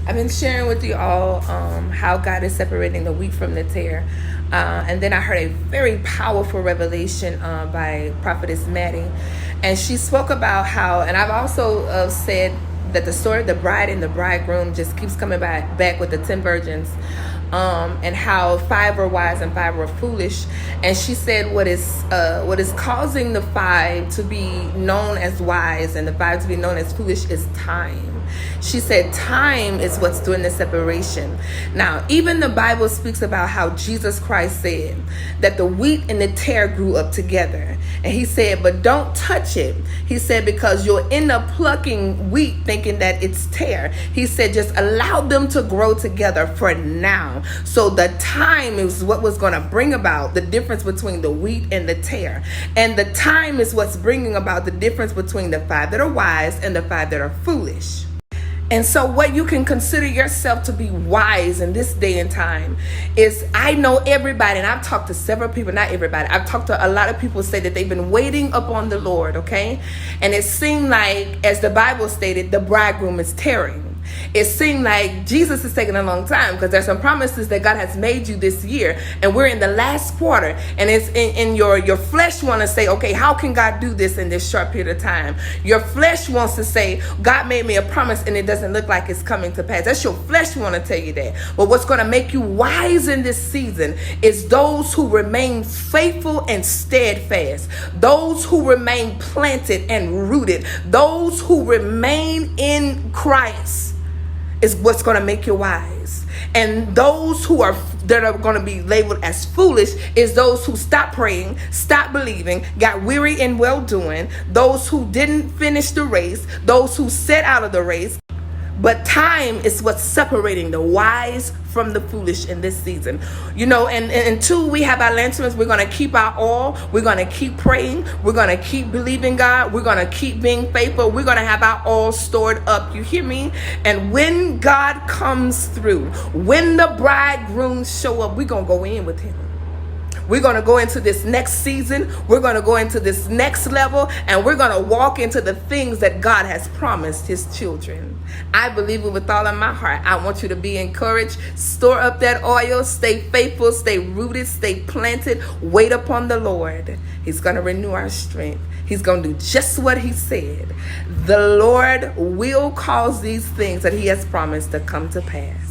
I've been sharing with you all how God is separating the wheat from the tare. And then I heard a very powerful revelation by Prophetess Maddie. And she spoke about how, and I've also said that the story of the bride and the bridegroom just keeps coming back with the 10 virgins. And how 5 were wise and 5 were foolish. And she said what is causing the 5 to be known as wise and the 5 to be known as foolish is time. She said time is what's doing the separation. Now, even the Bible speaks about how Jesus Christ said that the wheat and the tare grew up together. And he said, but don't touch it. He said, because you'll end up plucking wheat thinking that it's tare. He said, just allow them to grow together for now. So the time is what was going to bring about the difference between the wheat and the tare. And the time is what's bringing about the difference between the 5 that are wise and the 5 that are foolish. And so what you can consider yourself to be wise in this day and time is, I know everybody, and I've talked to several people, not everybody, I've talked to a lot of people say that they've been waiting upon the Lord, okay? And it seemed like, as the Bible stated, the bridegroom is tarrying. It seemed like Jesus is taking a long time because there's some promises that God has made you this year, and we're in the last quarter, and it's in your flesh want to say, okay, how can God do this in this short period of time? Your flesh wants to say, God made me a promise and it doesn't look like it's coming to pass. That's your flesh want to tell you that. But what's going to make you wise in this season is those who remain faithful and steadfast, those who remain planted and rooted, those who remain in Christ is what's going to make you wise. And those that are going to be labeled as foolish is those who stopped praying, stopped believing, got weary in well-doing, those who didn't finish the race, those who set out of the race. But time is what's separating the wise from the foolish in this season. You know, and until we have our lanterns, we're going to keep our oil. We're going to keep praying. We're going to keep believing God. We're going to keep being faithful. We're going to have our oil stored up. You hear me? And when God comes through, when the bridegroom show up, we're going to go in with him. We're going to go into this next season. We're going to go into this next level, and we're going to walk into the things that God has promised his children. I believe it with all of my heart. I want you to be encouraged. Store up that oil. Stay faithful. Stay rooted. Stay planted. Wait upon the Lord. He's going to renew our strength. He's going to do just what he said. The Lord will cause these things that he has promised to come to pass.